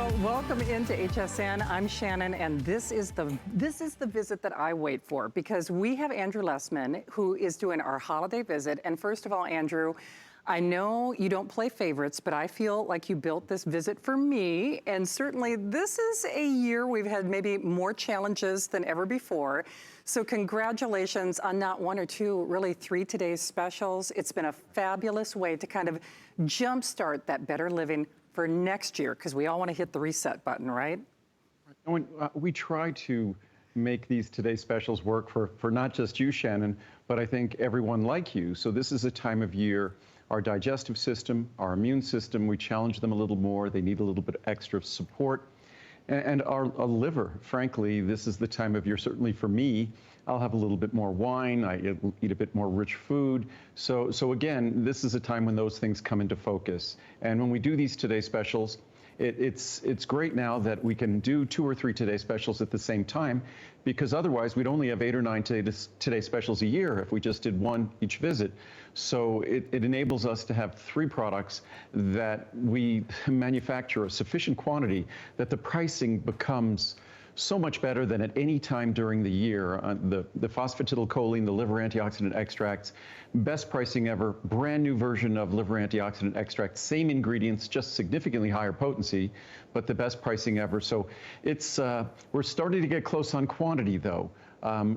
Well, welcome into HSN. I'm Shannon, and this is the visit that I wait for, because we have Andrew Lessman, who is doing our holiday visit. And first of all, Andrew, I know you don't play favorites, but I feel like you built this visit for me. And certainly this is a year we've had maybe more challenges than ever before. So congratulations on not one or two, really 3 today's specials. It's been a fabulous way to kind of jumpstart that better living for next year, because we all want to hit the reset button, right? We try to make these Today Specials work for not just you, Shannon, but I think everyone like you. So this is a time of year, our digestive system, our immune system, we challenge them a little more. They need a little bit extra support. And our liver, frankly, this is the time of year, certainly for me, I'll have a little bit more wine, I eat a bit more rich food. So again, this is a time when those things come into focus. And when we do these Today Specials, it's great now that we can do 2 or 3 Today Specials at the same time, because otherwise we'd only have 8 or 9 Today Specials a year if we just did 1 each visit. So it enables us to have 3 products that we manufacture a sufficient quantity that the pricing becomes so much better than at any time during the year. The phosphatidylcholine, the liver antioxidant extracts, best pricing ever, brand new version of liver antioxidant extract, same ingredients, just significantly higher potency, but the best pricing ever. So it's, we're starting to get close on quantity though.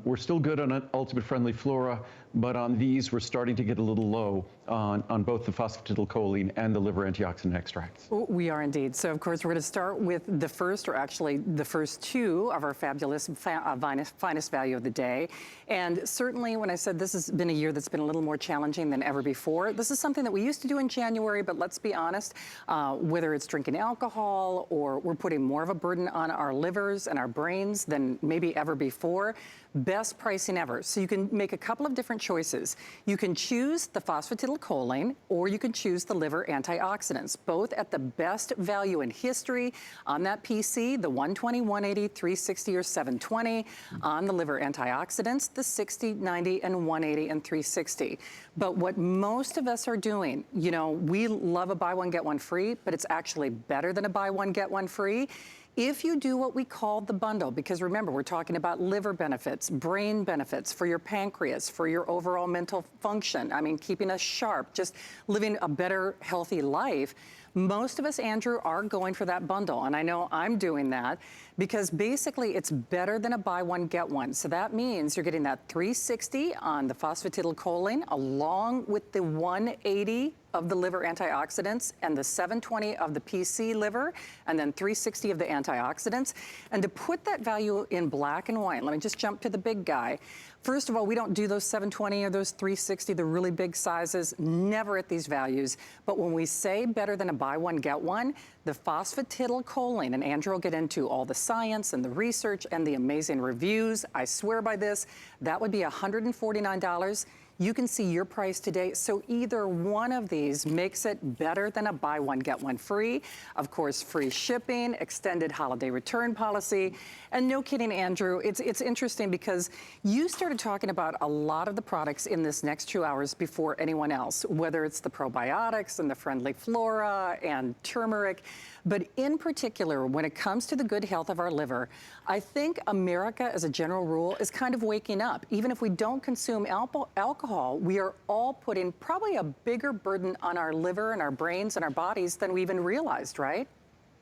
We're still good on Ultimate Friendly Flora, but on these, we're starting to get a little low on both the phosphatidylcholine and the liver antioxidant extracts. We are indeed. So, of course, we're going to start with the first, or actually the first 2 of our fabulous finest value of the day. And certainly, when I said this has been a year that's been a little more challenging than ever before, this is something that we used to do in January, but let's be honest, whether it's drinking alcohol or we're putting more of a burden on our livers and our brains than maybe ever before, best pricing ever. So you can make a couple of different choices. You can choose the phosphatidylcholine, or you can choose the liver antioxidants, both at the best value in history on that PC, the 120, 180, 360, or 720. On the liver antioxidants, the 60, 90, and 180, and 360. But what most of us are doing, you know, we love a buy one, get one free, but it's actually better than a buy one, get one free. If you do what we call the bundle, because remember, we're talking about liver benefits, brain benefits for your pancreas, for your overall mental function. I mean, keeping us sharp, just living a better, healthy life. Most of us, Andrew, are going for that bundle. And I know I'm doing that because basically it's better than a buy one, get one. So that means you're getting that 360 on the phosphatidylcholine along with the 180 of the liver antioxidants and the 720 of the PC liver, and then 360 of the antioxidants. And to put that value in black and white, let me just jump to the big guy. First of all, we don't do those 720 or those 360, the really big sizes, never at these values. But when we say better than a buy one, get one, the phosphatidylcholine, and Andrew will get into all the science and the research and the amazing reviews, I swear by this, that would be $149. You can see your price today. So either one of these makes it better than a buy one, get one free. Of course, free shipping, extended holiday return policy. And no kidding, Andrew, it's interesting because you started talking about a lot of the products in this next 2 hours before anyone else, whether it's the probiotics and the friendly flora and turmeric. But in particular, when it comes to the good health of our liver, I think America, as a general rule, is kind of waking up. Even if we don't consume alcohol, we are all putting probably a bigger burden on our liver and our brains and our bodies than we even realized, right?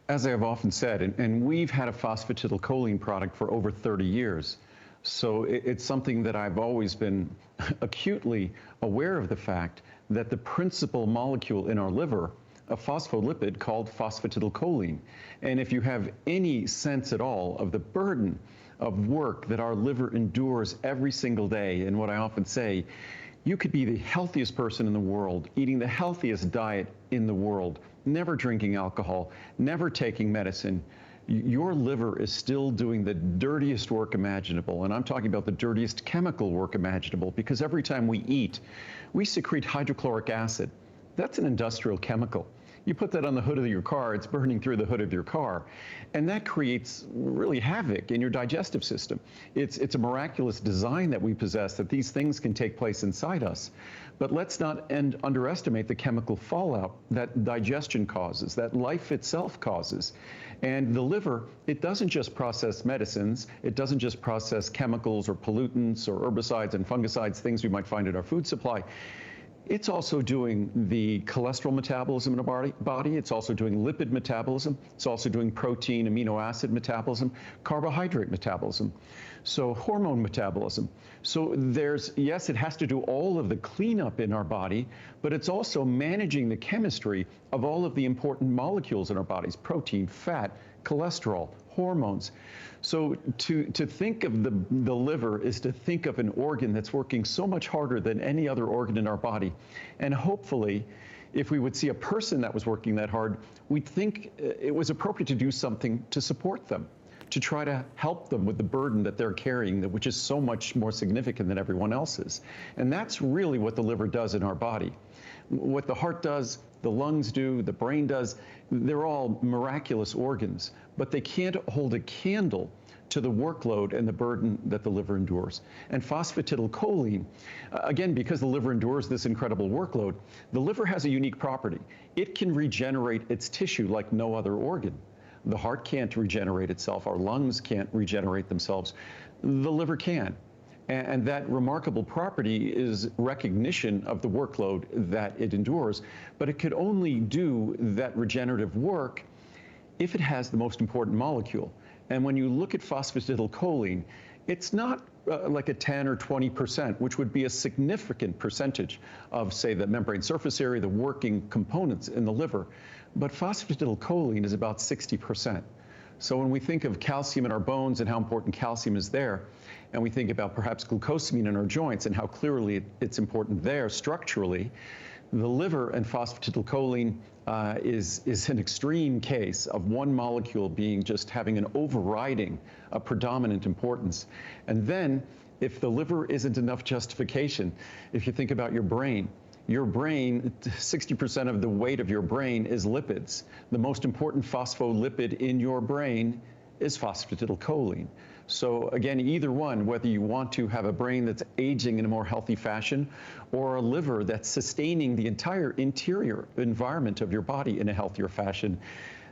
As I have often said, and we've had a phosphatidylcholine product for over 30 years. So it's something that I've always been acutely aware of, the fact that the principal molecule in our liver, a phospholipid called phosphatidylcholine. And if you have any sense at all of the burden of work that our liver endures every single day, and what I often say, you could be the healthiest person in the world, eating the healthiest diet in the world, never drinking alcohol, never taking medicine. Your liver is still doing the dirtiest work imaginable, and I'm talking about the dirtiest chemical work imaginable, because every time we eat, we secrete hydrochloric acid. That's an industrial chemical. You put that on the hood of your car, it's burning through the hood of your car. And that creates really havoc in your digestive system. It's a miraculous design that we possess, that these things can take place inside us. But let's not underestimate the chemical fallout that digestion causes, that life itself causes. And the liver, it doesn't just process medicines, it doesn't just process chemicals or pollutants or herbicides and fungicides, things we might find in our food supply. It's also doing the cholesterol metabolism in our body. It's also doing lipid metabolism. It's also doing protein, amino acid metabolism, carbohydrate metabolism. So hormone metabolism. So yes, it has to do all of the cleanup in our body, but it's also managing the chemistry of all of the important molecules in our bodies: protein, fat, cholesterol, hormones. So to think of the liver is to think of an organ that's working so much harder than any other organ in our body. And hopefully, if we would see a person that was working that hard, we'd think it was appropriate to do something to support them, to try to help them with the burden that they're carrying, which is so much more significant than everyone else's. And that's really what the liver does in our body. What the heart does, the lungs do, the brain does, they're all miraculous organs, but they can't hold a candle to the workload and the burden that the liver endures. And phosphatidylcholine, again, because the liver endures this incredible workload, the liver has a unique property. It can regenerate its tissue like no other organ. The heart can't regenerate itself. Our lungs can't regenerate themselves. The liver can. And that remarkable property is recognition of the workload that it endures. But it could only do that regenerative work if it has the most important molecule. And when you look at phosphatidylcholine, it's not like a 10 or 20%, which would be a significant percentage of, say, the membrane surface area, the working components in the liver. But phosphatidylcholine is about 60%. So when we think of calcium in our bones and how important calcium is there, and we think about perhaps glucosamine in our joints and how clearly it's important there structurally, the liver and phosphatidylcholine is an extreme case of one molecule being just having an overriding, a predominant importance. And then if the liver isn't enough justification, if you think about your brain, 60% of the weight of your brain is lipids. The most important phospholipid in your brain is phosphatidylcholine. So again, either one, whether you want to have a brain that's aging in a more healthy fashion or a liver that's sustaining the entire interior environment of your body in a healthier fashion,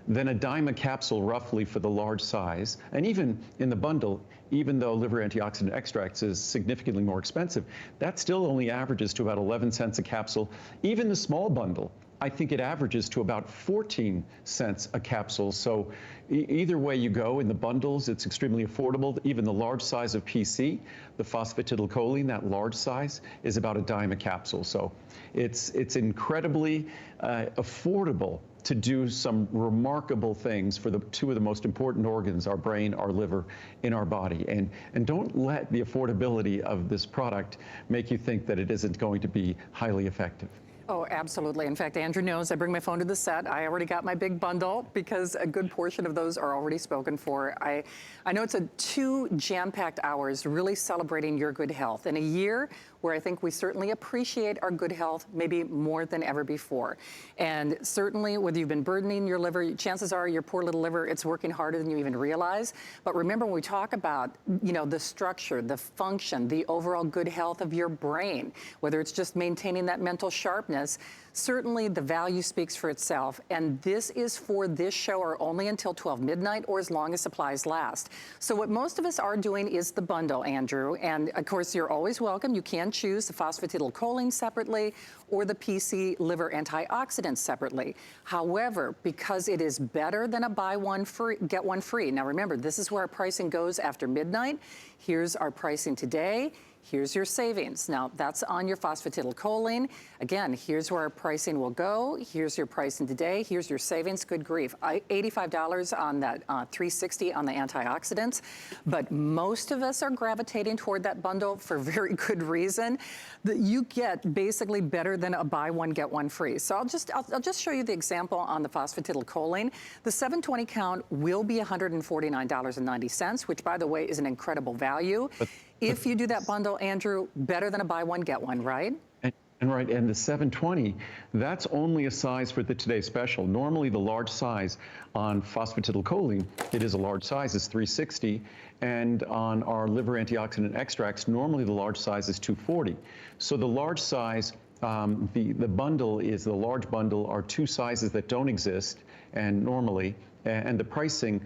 then a dime a capsule roughly for the large size. And even in the bundle, even though liver antioxidant extracts is significantly more expensive, that still only averages to about 11 cents a capsule. Even the small bundle, I think it averages to about 14 cents a capsule. So either way you go in the bundles, it's extremely affordable. Even the large size of PC, the phosphatidylcholine, that large size, is about a dime a capsule. So it's incredibly affordable to do some remarkable things for the two of the most important organs, our brain, our liver, in our body. And don't let the affordability of this product make you think that it isn't going to be highly effective. Oh, absolutely. In fact, Andrew knows I bring my phone to the set. I already got my big bundle because a good portion of those are already spoken for. I know it's 2 jam-packed hours really celebrating your good health in a year where I think we certainly appreciate our good health maybe more than ever before. And certainly whether you've been burdening your liver, chances are your poor little liver, it's working harder than you even realize. But remember, when we talk about, the structure, the function, the overall good health of your brain, whether it's just maintaining that mental sharpness, certainly the value speaks for itself. And this is for this show or only until 12 midnight or as long as supplies last. So what most of us are doing is the bundle, Andrew. And of course, you're always welcome. You can choose the phosphatidylcholine separately or the PC liver antioxidants separately. However, because it is better than a buy one free, get one free. Now remember, this is where our pricing goes after midnight. Here's our pricing today. Here's your savings. Now, that's on your phosphatidylcholine. Again, here's where our pricing will go. Here's your pricing today. Here's your savings. Good grief. $85 on that, $360 on the antioxidants. But most of us are gravitating toward that bundle for very good reason. That you get basically better than a buy one, get one free. So I'll just show you the example on the phosphatidylcholine. The 720 count will be $149.90, which, by the way, is an incredible value. If you do that bundle, Andrew, better than a buy one, get one, right? And right, and the 720, that's only a size for the Today Special. Normally the large size on phosphatidylcholine, it is a large size, is 360, and on our liver antioxidant extracts, normally the large size is 240. So the large size, the bundle is, the large bundle are two sizes that don't exist, and normally, and the pricing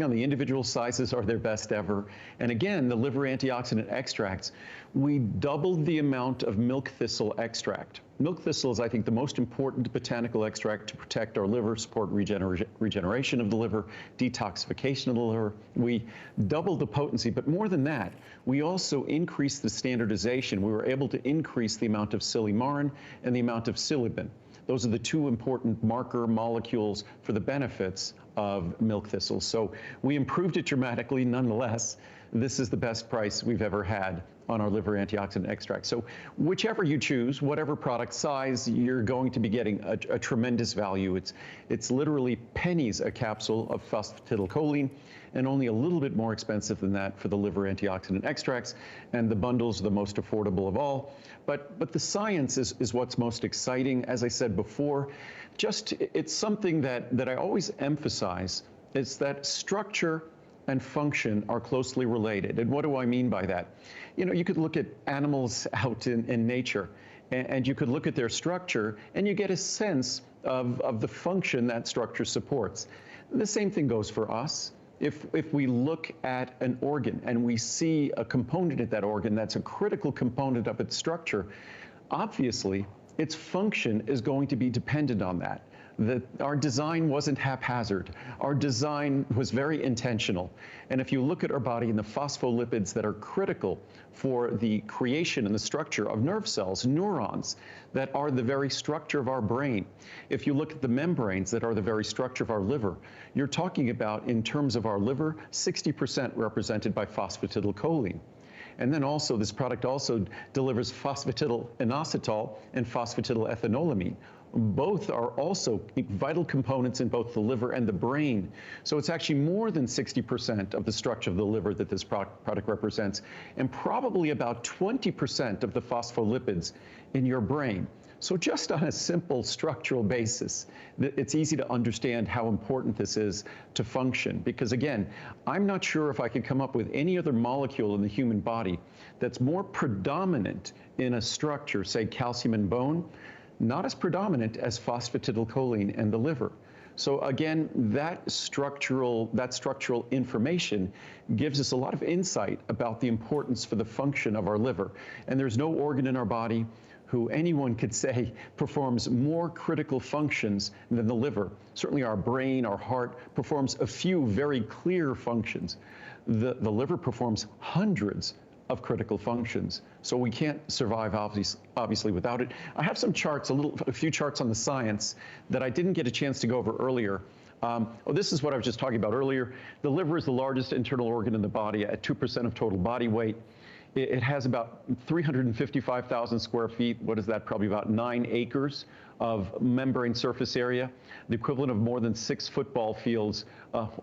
on the individual sizes are their best ever. And again, the liver antioxidant extracts, we doubled the amount of milk thistle extract. Milk thistle is, I think, the most important botanical extract to protect our liver, support regeneration of the liver, detoxification of the liver. We doubled the potency, but more than that, we also increased the standardization. We were able to increase the amount of silymarin and the amount of silibin. Those are the two important marker molecules for the benefits of milk thistle. So we improved it dramatically. Nonetheless, this is the best price we've ever had on our liver antioxidant extract. So whichever you choose, whatever product size, you're going to be getting a tremendous value. It's literally pennies a capsule of phosphatidylcholine, and only a little bit more expensive than that for the liver antioxidant extracts, and the bundles are the most affordable of all. But the science is what's most exciting. As I said before, it's something that I always emphasize, is that structure and function are closely related. And what do I mean by that? You know, you could look at animals out in nature, and you could look at their structure, and you get a sense of the function that structure supports. The same thing goes for us. If we look at an organ and we see a component of that organ that's a critical component of its structure, obviously its function is going to be dependent on that. Our design wasn't haphazard. Our design was very intentional. And if you look at our body and the phospholipids that are critical for the creation and the structure of nerve cells, neurons, that are the very structure of our brain, if you look at the membranes that are the very structure of our liver, you're talking about, in terms of our liver, 60% represented by phosphatidylcholine. And then also, this product also delivers phosphatidylinositol and phosphatidylethanolamine. Both are also vital components in both the liver and the brain. So it's actually more than 60% of the structure of the liver that this product represents, and probably about 20% of the phospholipids in your brain. So just on a simple structural basis, it's easy to understand how important this is to function. Because again, I'm not sure if I could come up with any other molecule in the human body that's more predominant in a structure, say calcium in bone, not as predominant as phosphatidylcholine and the liver. So again, that structural information gives us a lot of insight about the importance for the function of our liver. And there's no organ in our body who anyone could say performs more critical functions than the liver. Certainly our brain, our heart performs a few very clear functions. The liver performs hundreds of critical functions. So we can't survive obviously without it. I have some charts, a few charts on the science that I didn't get a chance to go over earlier. This is what I was just talking about earlier. The liver is the largest internal organ in the body at 2% of total body weight. It has about 355,000 square feet. What is that? Probably about 9 acres of membrane surface area, the equivalent of more than 6 football fields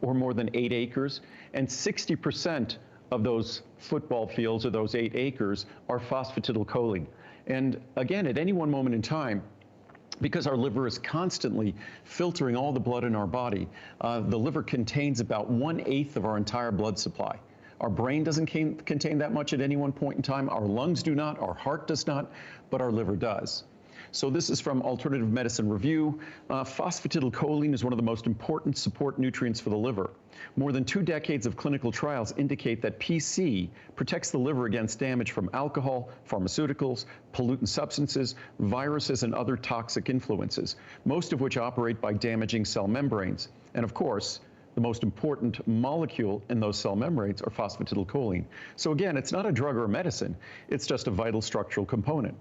or more than 8 acres. And 60% of those football fields, or those 8 acres, are phosphatidylcholine. And again, at any one moment in time, because our liver is constantly filtering all the blood in our body, the liver contains about 1/8 of our entire blood supply. Our brain doesn't contain that much at any one point in time. Our lungs do not, our heart does not, but our liver does. So this is from Alternative Medicine Review. Phosphatidylcholine is one of the most important support nutrients for the liver. More than 2 decades of clinical trials indicate that PC protects the liver against damage from alcohol, pharmaceuticals, pollutant substances, viruses, and other toxic influences, most of which operate by damaging cell membranes. And of course, the most important molecule in those cell membranes are phosphatidylcholine. So again, it's not a drug or a medicine, it's just a vital structural component.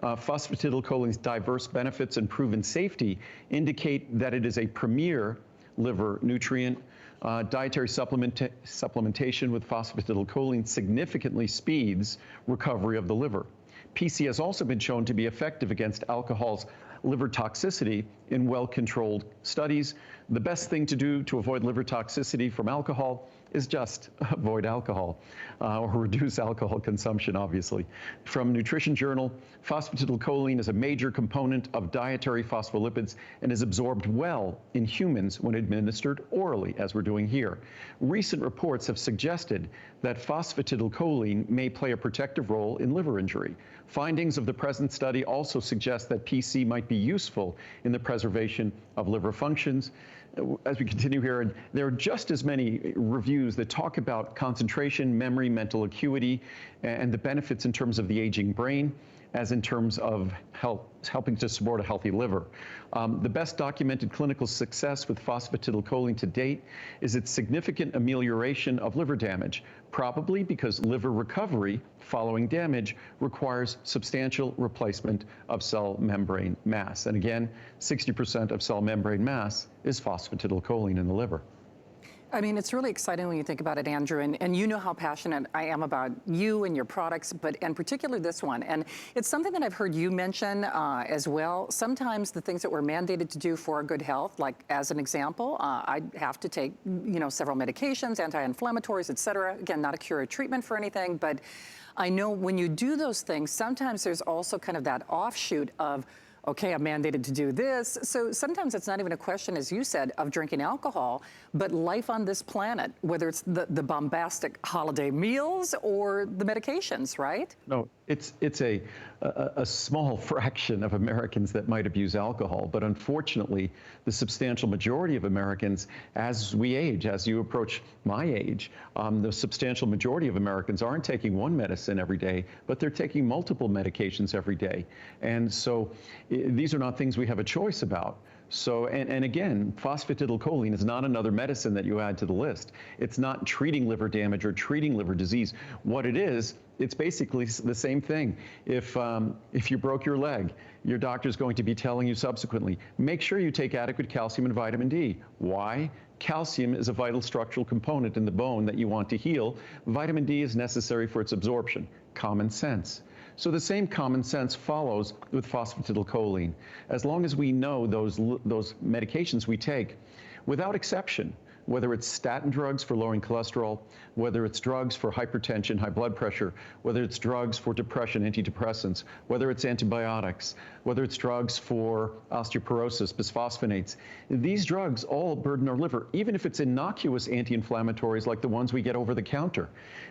Phosphatidylcholine's diverse benefits and proven safety indicate that it is a premier liver nutrient. Dietary supplementation with phosphatidylcholine significantly speeds recovery of the liver. PC has also been shown to be effective against alcohol's liver toxicity in well-controlled studies. The best thing to do to avoid liver toxicity from alcohol is just avoid alcohol or reduce alcohol consumption, obviously. From Nutrition Journal, phosphatidylcholine is a major component of dietary phospholipids and is absorbed well in humans when administered orally, as we're doing here. Recent reports have suggested that phosphatidylcholine may play a protective role in liver injury. Findings of the present study also suggest that PC might be useful in the preservation of liver functions. As we continue here, and there are just as many reviews that talk about concentration, memory, mental acuity, and the benefits in terms of the aging brain as in terms of helping to support a healthy liver. The best documented clinical success with phosphatidylcholine to date is its significant amelioration of liver damage, probably because liver recovery following damage requires substantial replacement of cell membrane mass. And again, 60% of cell membrane mass is phosphatidylcholine in the liver. I mean, it's really exciting when you think about it, Andrew, and you know how passionate I am about you and your products, but in particular this one. And it's something that I've heard you mention as well. Sometimes the things that we're mandated to do for our good health, like as an example, I have to take, several medications, anti-inflammatories, et cetera. Again, not a cure or treatment for anything, but I know when you do those things, sometimes there's also kind of that offshoot of, okay, I'm mandated to do this. So sometimes it's not even a question, as you said, of drinking alcohol, but life on this planet, whether it's the bombastic holiday meals or the medications, right? No, it's a small fraction of Americans that might abuse alcohol, but unfortunately, the substantial majority of Americans, as we age, as you approach my age, the substantial majority of Americans aren't taking one medicine every day, but they're taking multiple medications every day. And so these are not things we have a choice about. So, and again, phosphatidylcholine is not another medicine that you add to the list. It's not treating liver damage or treating liver disease. What it is, it's basically the same thing. If you broke your leg, your doctor's going to be telling you subsequently, make sure you take adequate calcium and vitamin D. Why? Calcium is a vital structural component in the bone that you want to heal. Vitamin D is necessary for its absorption. Common sense. So the same common sense follows with phosphatidylcholine. As long as we know those medications we take, without exception, whether it's statin drugs for lowering cholesterol, whether it's drugs for hypertension, high blood pressure, whether it's drugs for depression, antidepressants, whether it's antibiotics, whether it's drugs for osteoporosis, bisphosphonates, these drugs all burden our liver. Even if it's innocuous anti-inflammatories like the ones we get over the counter,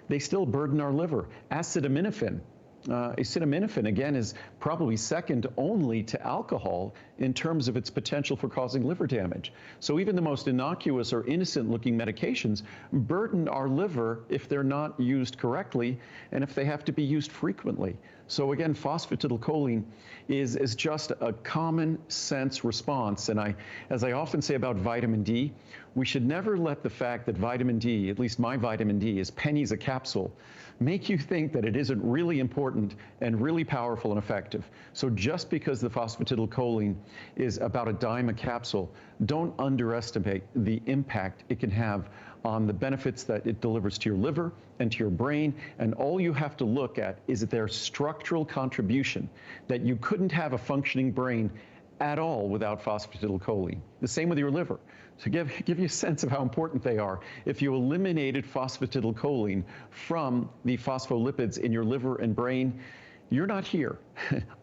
they still burden our liver. Acetaminophen. Acetaminophen, again, is probably second only to alcohol in terms of its potential for causing liver damage. So even the most innocuous or innocent-looking medications burden our liver if they're not used correctly and if they have to be used frequently. So again, phosphatidylcholine is just a common sense response. And as I often say about vitamin D, we should never let the fact that vitamin D, at least my vitamin D, is pennies a capsule, make you think that it isn't really important and really powerful and effective. So just because the phosphatidylcholine is about a dime a capsule, don't underestimate the impact it can have on the benefits that it delivers to your liver and to your brain. And all you have to look at is their structural contribution, that you couldn't have a functioning brain at all without phosphatidylcholine. The same with your liver. To give you a sense of how important they are, if you eliminated phosphatidylcholine from the phospholipids in your liver and brain, you're not here.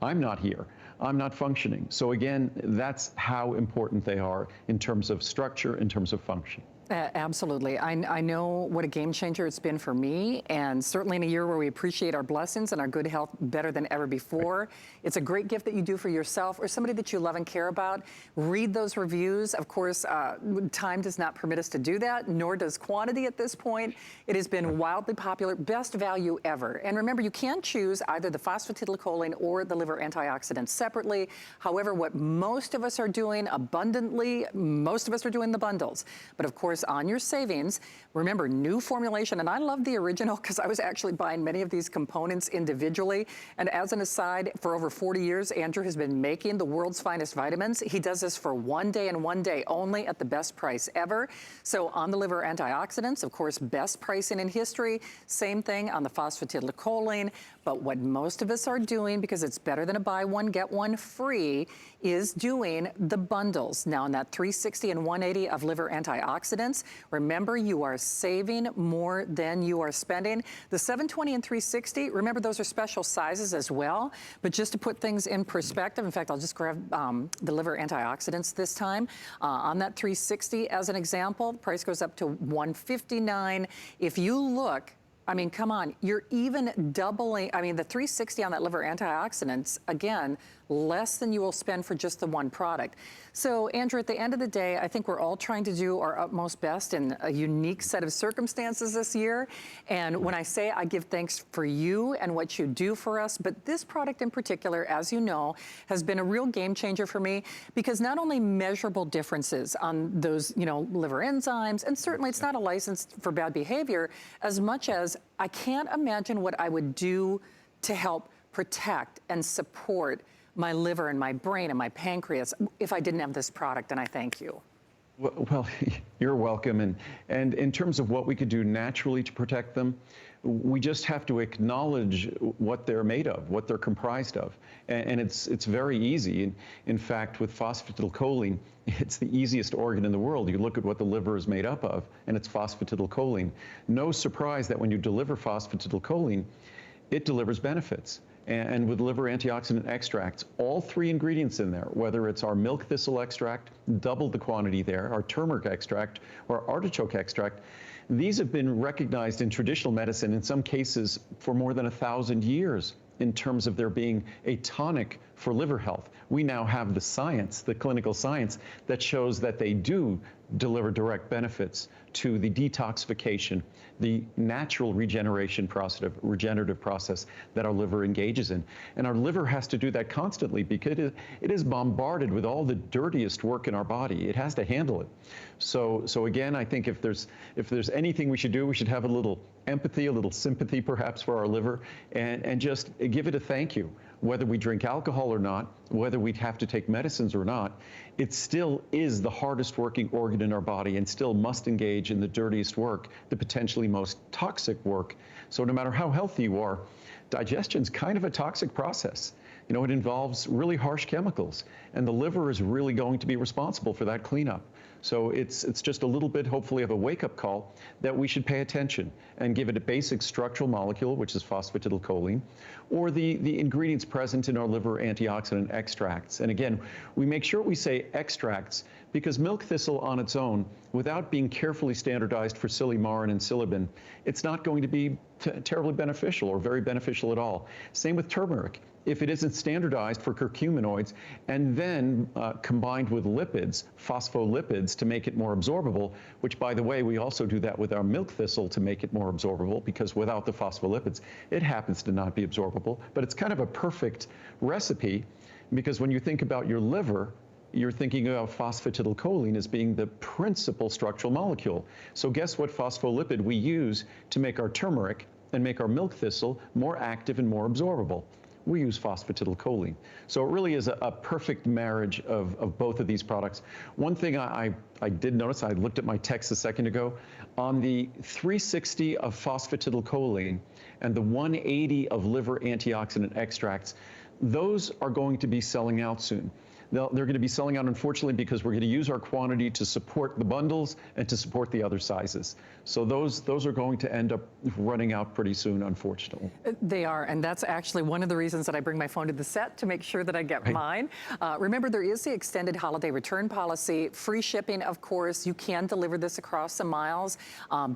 I'm not here. I'm not functioning. So again, that's how important they are in terms of structure, in terms of function. Absolutely. I know what a game changer it's been for me, and certainly in a year where we appreciate our blessings and our good health better than ever before. Right. It's a great gift that you do for yourself or somebody that you love and care about. Read those reviews. Of course, time does not permit us to do that, nor does quantity at this point. It has been wildly popular, best value ever. And remember, you can choose either the phosphatidylcholine or the liver antioxidants separately. However, what most of us are doing abundantly, most of us are doing the bundles. But of course, on your savings, remember, new formulation, and I love the original because I was actually buying many of these components individually. And as an aside, for over 40 years, Andrew has been making the world's finest vitamins. He does this for one day and one day only at the best price ever. So on the liver antioxidants, of course, best pricing in history. Same thing on the phosphatidylcholine. But what most of us are doing, because it's better than a buy one, get one free, is doing the bundles. Now, in that $360 and $180 of liver antioxidants, antioxidants. Remember, you are saving more than you are spending. The 720 and 360, remember those are special sizes as well. But just to put things in perspective, in fact, I'll just grab the liver antioxidants this time. On that 360, as an example, the price goes up to $159. If you look, I mean, come on, you're even doubling, I mean, the 360 on that liver antioxidants, again, less than you will spend for just the one product. So, Andrew, at the end of the day, I think we're all trying to do our utmost best in a unique set of circumstances this year. And when I say I give thanks for you and what you do for us, but this product in particular, as you know, has been a real game changer for me because not only measurable differences on those, you know, liver enzymes, and certainly it's not a license for bad behavior, as much as I can't imagine what I would do to help protect and support my liver and my brain and my pancreas if I didn't have this product, and I thank you. Well, you're welcome. And in terms of what we could do naturally to protect them, we just have to acknowledge what they're made of, what they're comprised of. And it's very easy. In fact, with phosphatidylcholine, it's the easiest organ in the world. You look at what the liver is made up of, and it's phosphatidylcholine. No surprise that when you deliver phosphatidylcholine, it delivers benefits. And with liver antioxidant extracts, all three ingredients in there, whether it's our milk thistle extract, double the quantity there, our turmeric extract, or artichoke extract, these have been recognized in traditional medicine, in some cases, for more than 1,000 years in terms of there being a tonic for liver health. We now have the science, the clinical science, that shows that they do deliver direct benefits to the detoxification, the natural regeneration process, regenerative process that our liver engages in. And our liver has to do that constantly because it is bombarded with all the dirtiest work in our body. It has to handle it. So again, I think if there's anything we should do, we should have a little empathy, a little sympathy perhaps for our liver, and just give it a thank you. Whether we drink alcohol or not, whether we have to take medicines or not, it still is the hardest working organ in our body and still must engage in the dirtiest work, the potentially most toxic work. So no matter how healthy you are, digestion's kind of a toxic process. You know, it involves really harsh chemicals, and the liver is really going to be responsible for that cleanup. So it's just a little bit, hopefully, of a wake-up call that we should pay attention and give it a basic structural molecule, which is phosphatidylcholine, or the ingredients present in our liver antioxidant extracts. And again, we make sure we say extracts because milk thistle on its own, without being carefully standardized for silymarin and silibin, it's not going to be terribly beneficial or very beneficial at all. Same with turmeric. If it isn't standardized for curcuminoids and then combined with lipids, phospholipids, to make it more absorbable, which, by the way, we also do that with our milk thistle to make it more absorbable, because without the phospholipids, it happens to not be absorbable. But it's kind of a perfect recipe, because when you think about your liver, you're thinking of phosphatidylcholine as being the principal structural molecule. So guess what phospholipid we use to make our turmeric and make our milk thistle more active and more absorbable? We use phosphatidylcholine. So it really is a perfect marriage of both of these products. One thing I did notice, I looked at my text a second ago, on the 360 of phosphatidylcholine and the 180 of liver antioxidant extracts, those are going to be selling out soon. They're going to be selling out, unfortunately, because we're going to use our quantity to support the bundles and to support the other sizes. So those are going to end up running out pretty soon, unfortunately. They are, and that's actually one of the reasons that I bring my phone to the set to make sure that I get mine. Remember, there is the extended holiday return policy, free shipping, of course. You can deliver this across the miles.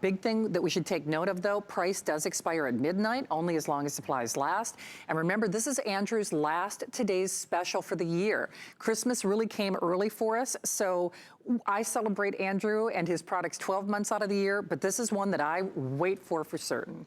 Big thing that we should take note of, though, price does expire at midnight, only as long as supplies last. And remember, this is Andrew's last today's special for the year. Christmas really came early for us, so I celebrate Andrew and his products 12 months out of the year, but this is one that I wait for certain.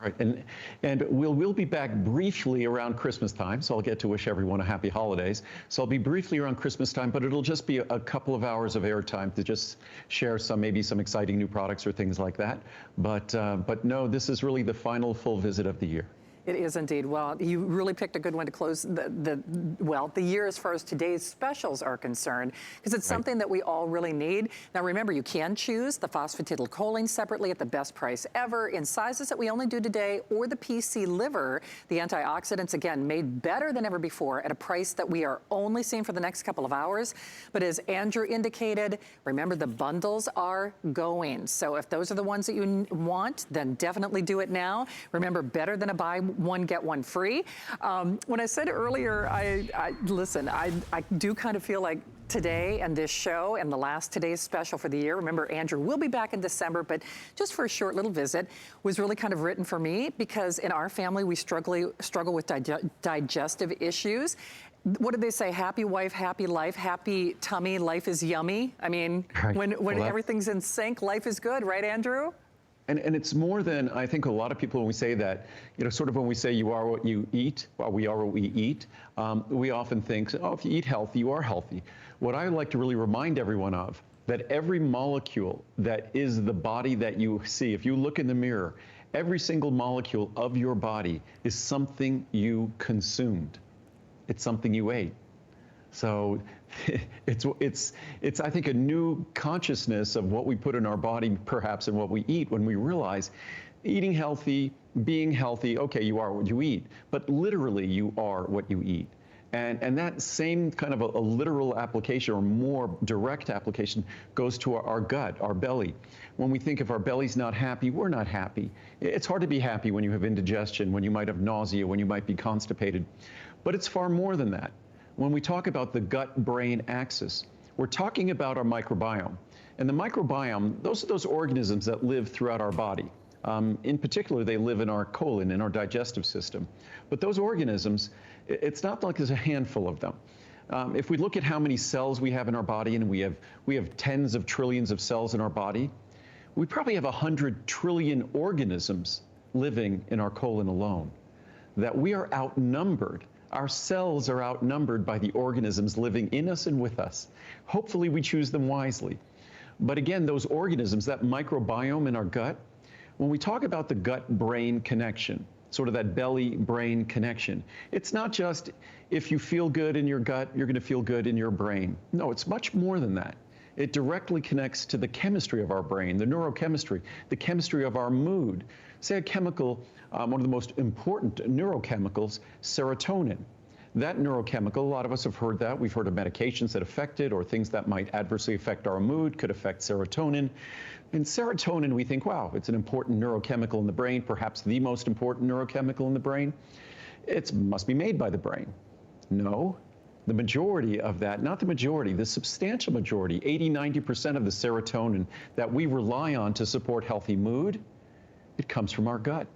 All right, and we'll be back briefly around Christmas time, so I'll get to wish everyone a happy holidays. So I'll be briefly around Christmas time, but it'll just be a couple of hours of airtime to just share maybe some exciting new products or things like that. But no, this is really the final full visit of the year. It is indeed. Well, you really picked a good one to close the year as far as today's specials are concerned, because it's something that we all really need. Now, remember, you can choose the phosphatidylcholine separately at the best price ever in sizes that we only do today, or the PC liver, the antioxidants, again, made better than ever before at a price that we are only seeing for the next couple of hours. But as Andrew indicated, remember, the bundles are going. So if those are the ones that you want, then definitely do it now. Remember, better than a buy one, get one free. When I said earlier, listen, I do kind of feel like today and this show and the last today's special for the year, remember, Andrew will be back in December, but just for a short little visit, was really kind of written for me because in our family, we struggle with digestive issues. What did they say? Happy wife, happy life, happy tummy, life is yummy. I mean, when everything's in sync, life is good, right, Andrew? And it's more than, I think a lot of people, when we say that, sort of when we say you are what you eat, well, we are what we eat, we often think, oh, if you eat healthy, you are healthy. What I like to really remind everyone of, that every molecule that is the body that you see, if you look in the mirror, every single molecule of your body is something you consumed. It's something you ate. So it's I think, a new consciousness of what we put in our body, perhaps, and what we eat, when we realize eating healthy, being healthy, okay, you are what you eat, but literally you are what you eat. And that same kind of a literal application, or more direct application, goes to our gut, our belly. When we think if our belly's not happy, we're not happy. It's hard to be happy when you have indigestion, when you might have nausea, when you might be constipated. But it's far more than that. When we talk about the gut-brain axis, we're talking about our microbiome. And the microbiome, those are those organisms that live throughout our body. In particular, they live in our colon, in our digestive system. But those organisms, it's not like there's a handful of them. If we look at how many cells we have in our body, and we have tens of trillions of cells in our body, we probably have 100 trillion organisms living in our colon alone. That we are outnumbered. Our cells are outnumbered by the organisms living in us and with us. Hopefully we choose them wisely. But again, those organisms, that microbiome in our gut, when we talk about the gut-brain connection, sort of that belly-brain connection, it's not just if you feel good in your gut, you're going to feel good in your brain. No, it's much more than that. It directly connects to the chemistry of our brain, the neurochemistry, the chemistry of our mood. Say a chemical, one of the most important neurochemicals, serotonin. That neurochemical, a lot of us have heard that. We've heard of medications that affect it, or things that might adversely affect our mood could affect serotonin. And serotonin, we think, wow, it's an important neurochemical in the brain, perhaps the most important neurochemical in the brain. It must be made by the brain. No. The majority of that, not the majority, the substantial majority, 80–90% of the serotonin that we rely on to support healthy mood, it comes from our gut.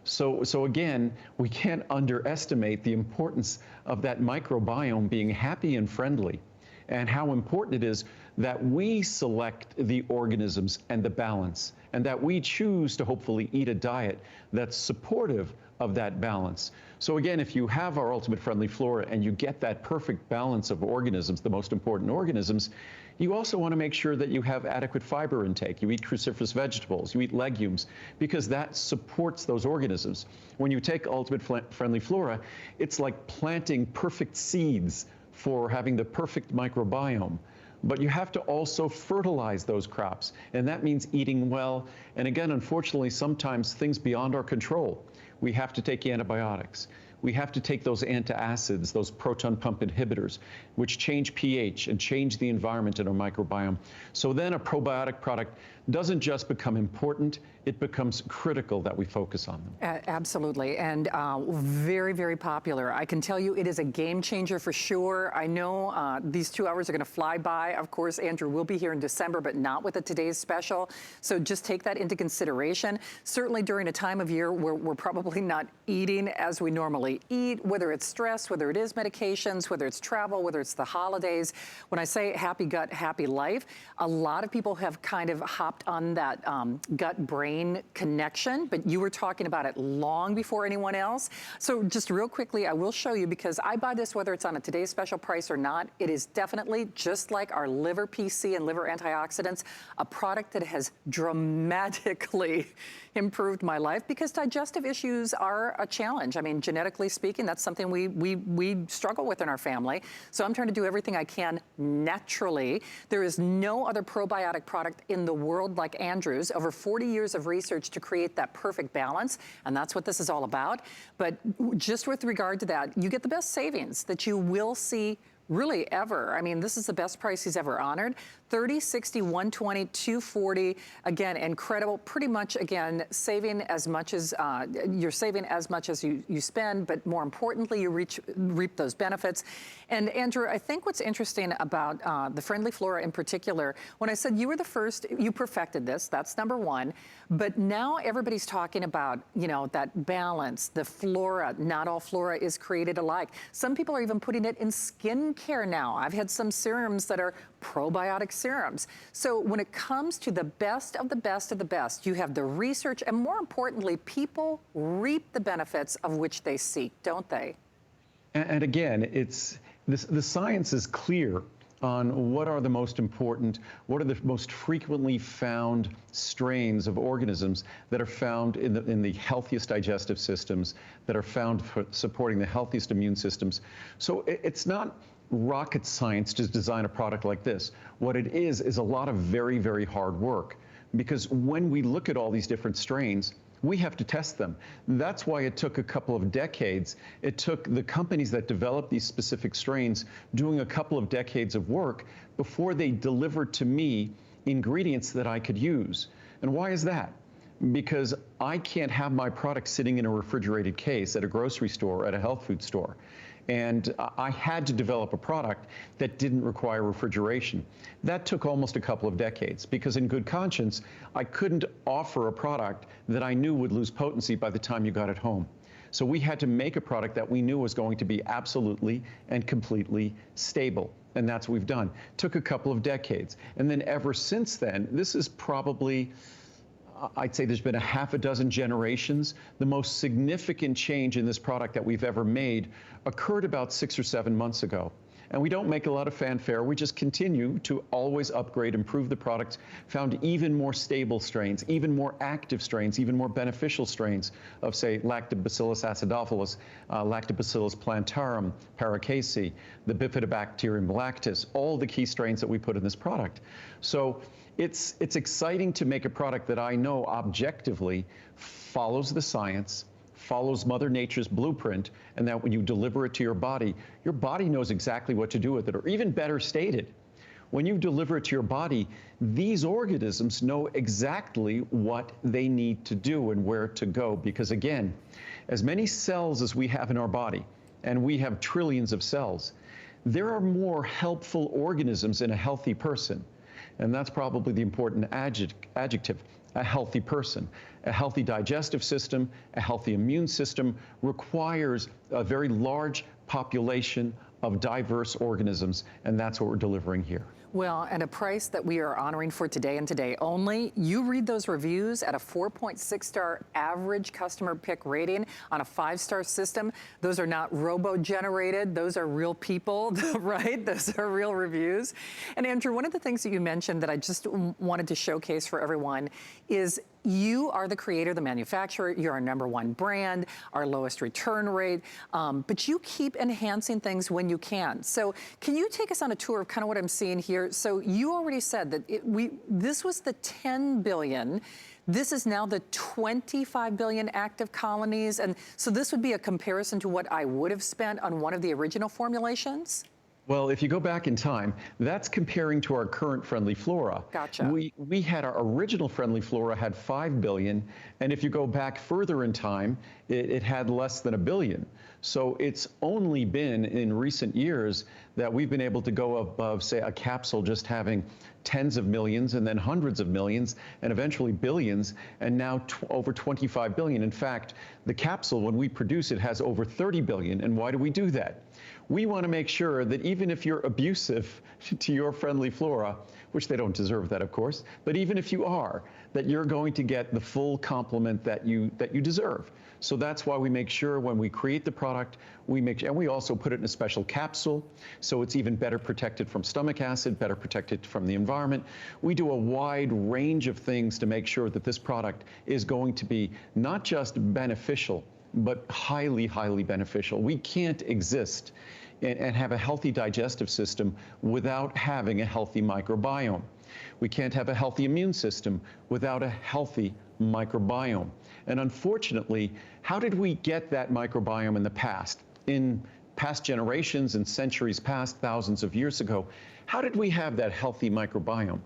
So again, we can't underestimate the importance of that microbiome being happy and friendly, and how important it is that we select the organisms and the balance, and that we choose to hopefully eat a diet that's supportive of that balance. So again, if you have our Ultimate Friendly Flora and you get that perfect balance of organisms, the most important organisms, you also want to make sure that you have adequate fiber intake. You eat cruciferous vegetables, you eat legumes, because that supports those organisms. When you take Ultimate Friendly Flora, it's like planting perfect seeds for having the perfect microbiome. But you have to also fertilize those crops, and that means eating well. And again, unfortunately, sometimes things beyond our control. We have to take antibiotics. We have to take those antacids, those proton pump inhibitors, which change pH and change the environment in our microbiome. So then a probiotic product doesn't just become important, it becomes critical that we focus on them. Absolutely, and very, very popular. I can tell you it is a game changer for sure. I know these 2 hours are going to fly by. Of course, Andrew will be here in December, but not with today's special. So just take that into consideration. Certainly during a time of year where we're probably not eating as we normally really eat, whether it's stress, whether it is medications, whether it's travel, whether it's the holidays. When I say happy gut, happy life, a lot of people have kind of hopped on that gut-brain connection, but you were talking about it long before anyone else. So just real quickly, I will show you, because I buy this whether it's on a today's special price or not. It is definitely, just like our liver PC and liver antioxidants, a product that has dramatically improved my life, because digestive issues are a challenge. I mean, genetically speaking, that's something we struggle with in our family. So I'm trying to do everything I can naturally. There is no other probiotic product in the world like Andrew's. Over 40 years of research to create that perfect balance, and that's what this is all about. But just with regard to that, you get the best savings that you will see really ever. I mean, this is the best price he's ever honored. 30, 60, 120, 240. Again, incredible. Pretty much, again, saving as much as you're saving as much as you spend, but more importantly, you reap those benefits. And Andrew, I think what's interesting about the Friendly Flora in particular, when I said you were the first, you perfected this. That's number one. But now everybody's talking about, you know, that balance, the flora. Not all flora is created alike. Some people are even putting it in skincare now. I've had some serums that are probiotic serums. So when it comes to the best of the best of the best, you have the research, and more importantly, people reap the benefits of which they seek, don't they? And again, the science is clear on what are the most important, what are the most frequently found strains of organisms that are found in the healthiest digestive systems, that are found for supporting the healthiest immune systems. So it's not rocket science to design a product like this. What it is a lot of very, very hard work, because when we look at all these different strains, we have to test them. That's why it took a couple of decades. It took the companies that developed these specific strains doing a couple of decades of work before they delivered to me ingredients that I could use. And why is that? Because I can't have my product sitting in a refrigerated case at a grocery store, at a health food store. And I had to develop a product that didn't require refrigeration. That took almost a couple of decades, because in good conscience, I couldn't offer a product that I knew would lose potency by the time you got it home. So we had to make a product that we knew was going to be absolutely and completely stable. And that's what we've done. Took a couple of decades. And then ever since then, this is probably, I'd say there's been a half a dozen generations. The most significant change in this product that we've ever made occurred about 6 or 7 months ago. And we don't make a lot of fanfare. We just continue to always upgrade, improve the product, found even more stable strains, even more active strains, even more beneficial strains of, say, Lactobacillus acidophilus, Lactobacillus plantarum, Paracasey, the Bifidobacterium lactis, all the key strains that we put in this product. So it's exciting to make a product that I know objectively follows the science, follows Mother Nature's blueprint, and that when you deliver it to your body knows exactly what to do with it. Or even better stated, when you deliver it to your body, these organisms know exactly what they need to do and where to go. Because again, as many cells as we have in our body, and we have trillions of cells, there are more helpful organisms in a healthy person. And that's probably the important adjective, a healthy person. A healthy digestive system, a healthy immune system requires a very large population of diverse organisms, and that's what we're delivering here. Well, and a price that we are honoring for today and today only. You read those reviews at a 4.6-star average customer pick rating on a 5-star system. Those are not robo-generated. Those are real people, right? Those are real reviews. And Andrew, one of the things that you mentioned that I just wanted to showcase for everyone is you are the creator, the manufacturer, you're our #1 brand, our lowest return rate, but you keep enhancing things when you can. So can you take us on a tour of kind of what I'm seeing here? So you already said that this was the 10 billion. This is now the 25 billion active colonies. And so this would be a comparison to what I would have spent on one of the original formulations? Well, if you go back in time, that's comparing to our current friendly flora. Gotcha. We had our original friendly flora had 5 billion, and if you go back further in time, it had less than 1 billion. So it's only been in recent years that we've been able to go above, say, a capsule just having tens of millions and then hundreds of millions and eventually billions, and now over 25 billion. In fact, the capsule, when we produce it, has over 30 billion. And why do we do that? We want to make sure that even if you're abusive to your friendly flora, which they don't deserve that, of course, but even if you are, that you're going to get the full complement that you deserve. So that's why we make sure when we create the product, and we also put it in a special capsule, so it's even better protected from stomach acid, better protected from the environment. We do a wide range of things to make sure that this product is going to be not just beneficial, but highly, highly beneficial. We can't exist and have a healthy digestive system without having a healthy microbiome. We can't have a healthy immune system without a healthy microbiome. And unfortunately, how did we get that microbiome in the past? In past generations and centuries past, thousands of years ago, how did we have that healthy microbiome?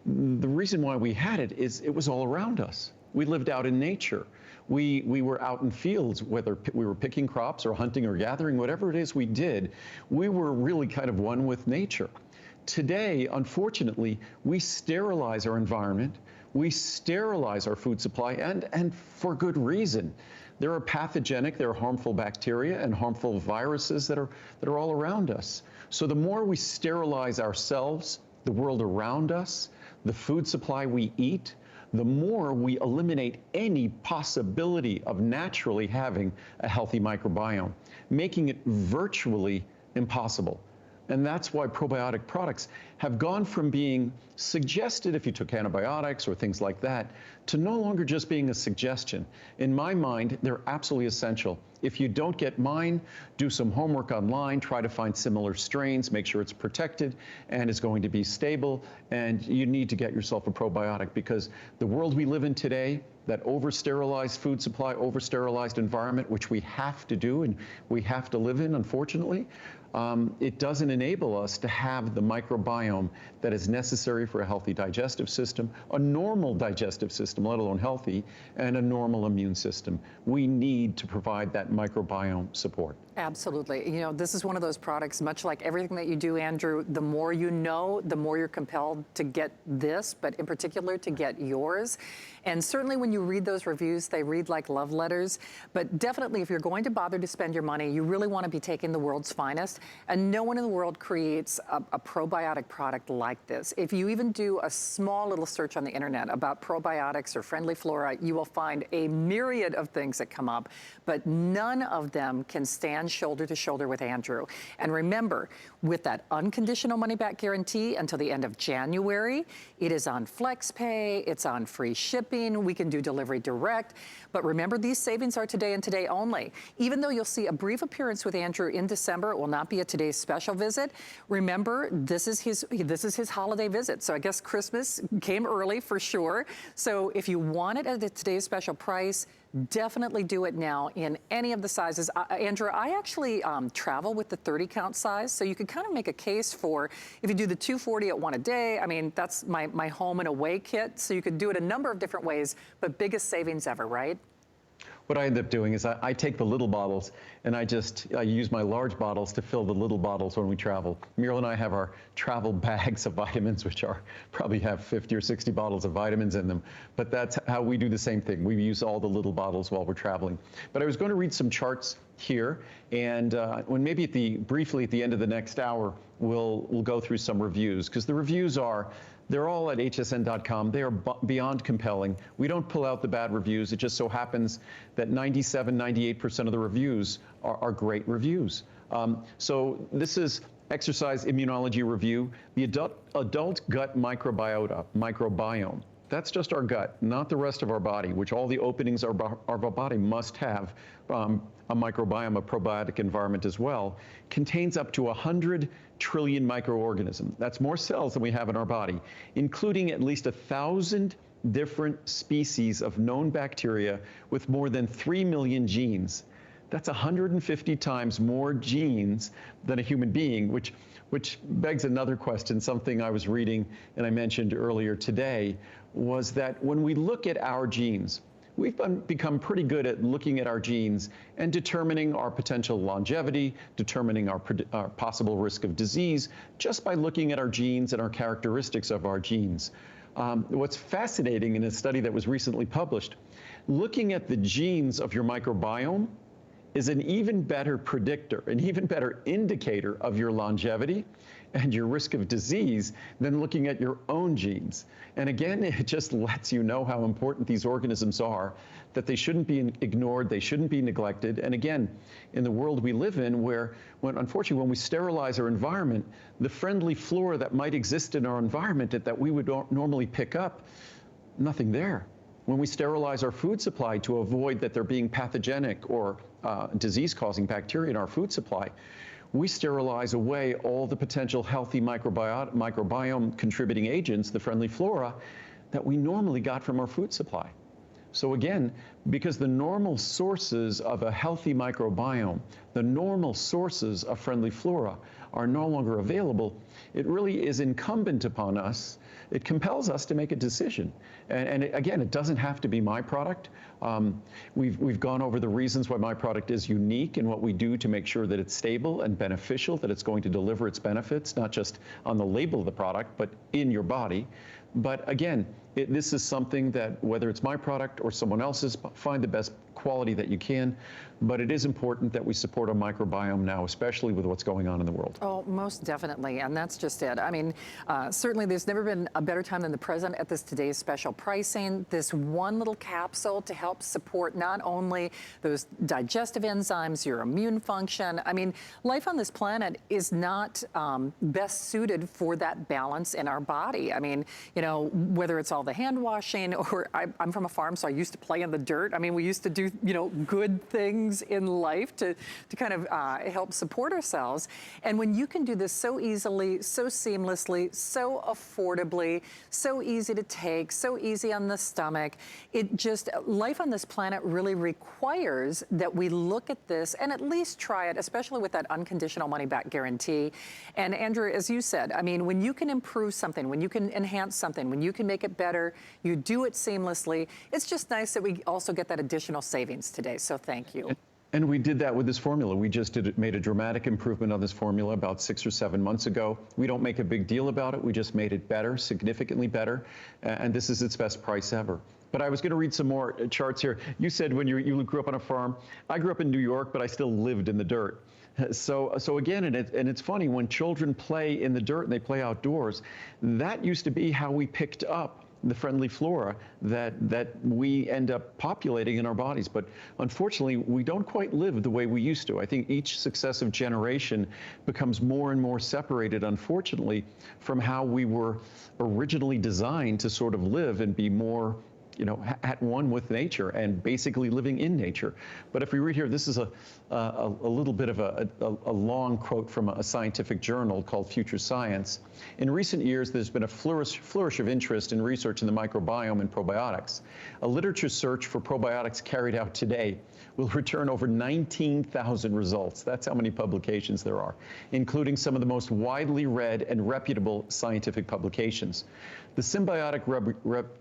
The reason why we had it is it was all around us. We lived out in nature. We were out in fields, whether we were picking crops or hunting or gathering, whatever it is we did, we were really kind of one with nature. Today, unfortunately, we sterilize our environment, we sterilize our food supply, and for good reason. There are pathogenic, there are harmful bacteria and harmful viruses that are all around us. So the more we sterilize ourselves, the world around us, the food supply we eat, the more we eliminate any possibility of naturally having a healthy microbiome, making it virtually impossible. And that's why probiotic products have gone from being suggested if you took antibiotics or things like that, to no longer just being a suggestion. In my mind, they're absolutely essential. If you don't get mine, do some homework online, try to find similar strains, make sure it's protected and is going to be stable, and you need to get yourself a probiotic, because the world we live in today, that over-sterilized food supply, over-sterilized environment, which we have to do and we have to live in, unfortunately, it doesn't enable us to have the microbiome that is necessary for a healthy digestive system, a normal digestive system, let alone healthy, and a normal immune system. We need to provide that microbiome support. Absolutely. You know, this is one of those products, much like everything that you do, Andrew, the more you know, the more you're compelled to get this, but in particular to get yours. And certainly when you read those reviews, they read like love letters. But definitely if you're going to bother to spend your money, you really want to be taking the world's finest. And no one in the world creates a probiotic product like this. If you even do a small little search on the internet about probiotics or friendly flora, you will find a myriad of things that come up, but none of them can stand shoulder to shoulder with Andrew. And remember, with that unconditional money-back guarantee until the end of January, it is on FlexPay, it's on free shipping, we can do delivery direct. But remember, these savings are today and today only. Even though you'll see a brief appearance with Andrew in December, it will not be a Today's Special visit. Remember, this is his holiday visit. So I guess Christmas came early for sure. So if you want it at the Today's Special price, definitely do it now in any of the sizes. Andrew, I actually travel with the 30 count size, so you could kind of make a case for, if you do the 240 at one a day, I mean, that's my home and away kit, so you could do it a number of different ways, but biggest savings ever, right? What I end up doing is I take the little bottles and I use my large bottles to fill the little bottles when we travel. Muriel and I have our travel bags of vitamins, which probably have 50 or 60 bottles of vitamins in them. But that's how we do the same thing. We use all the little bottles while we're traveling. But I was going to read some charts here, and when maybe briefly at the end of the next hour, we'll go through some reviews, because the reviews they're all at hsn.com. They are beyond compelling. We don't pull out the bad reviews. It just so happens that 97, 98% of the reviews are great reviews. So this is exercise immunology review, the adult gut microbiome. That's just our gut, not the rest of our body, which all the openings of our body must have a microbiome, a probiotic environment as well, contains up to 100 trillion microorganisms. That's more cells than we have in our body, including at least 1,000 different species of known bacteria with more than 3 million genes. That's 150 times more genes than a human being, which begs another question. Something I was reading and I mentioned earlier today was that when we look at our genes, we've become pretty good at looking at our genes and determining our potential longevity, determining our possible risk of disease, just by looking at our genes and our characteristics of our genes. What's fascinating in a study that was recently published, looking at the genes of your microbiome is an even better predictor, an even better indicator of your longevity and your risk of disease than looking at your own genes. And again, it just lets you know how important these organisms are, that they shouldn't be ignored, they shouldn't be neglected. And again, in the world we live in, unfortunately, when we sterilize our environment, the friendly flora that might exist in our environment that we would normally pick up, nothing there. When we sterilize our food supply to avoid that there being pathogenic or disease-causing bacteria in our food supply, we sterilize away all the potential healthy microbiome contributing agents, the friendly flora, that we normally got from our food supply. So again, because the normal sources of a healthy microbiome, the normal sources of friendly flora are no longer available, it really is incumbent upon us, it compels us to make a decision. And again, it doesn't have to be my product. We've gone over the reasons why my product is unique and what we do to make sure that it's stable and beneficial, that it's going to deliver its benefits, not just on the label of the product, but in your body. But again, this is something that, whether it's my product or someone else's, find the best quality that you can. But it is important that we support our microbiome now, especially with what's going on in the world. Oh, most definitely, and that's just it. I mean, certainly there's never been a better time than the present at this today's special pricing. This one little capsule to help support not only those digestive enzymes, your immune function. I mean, life on this planet is not best suited for that balance in our body. I mean, you know, whether it's all the hand washing or I'm from a farm, so I used to play in the dirt. I mean, we used to do, you know, good things in life to kind of help support ourselves. And when you can do this so easily, so seamlessly, so affordably, so easy to take, so easy on the stomach, life on this planet really requires that we look at this and at least try it, especially with that unconditional money back guarantee. And Andrew, as you said, I mean, when you can improve something, when you can enhance something, when you can make it better, you do it seamlessly. It's just nice that we also get that additional savings today. So thank you. And we did that with this formula. We just made a dramatic improvement on this formula about 6 or 7 months ago. We don't make a big deal about it. We just made it better, significantly better. And this is its best price ever. But I was going to read some more charts here. You said when you grew up on a farm. I grew up in New York, but I still lived in the dirt. So again, and it's funny, when children play in the dirt and they play outdoors, that used to be how we picked up the friendly flora that we end up populating in our bodies. But unfortunately, we don't quite live the way we used to. I think each successive generation becomes more and more separated, unfortunately, from how we were originally designed to sort of live and be more, you know, at one with nature and basically living in nature. But if we read here, this is a little bit of a long quote from a scientific journal called Future Science. In recent years, there's been a flourish of interest in research in the microbiome and probiotics. A literature search for probiotics carried out today will return over 19,000 results. That's how many publications there are, including some of the most widely read and reputable scientific publications. The symbiotic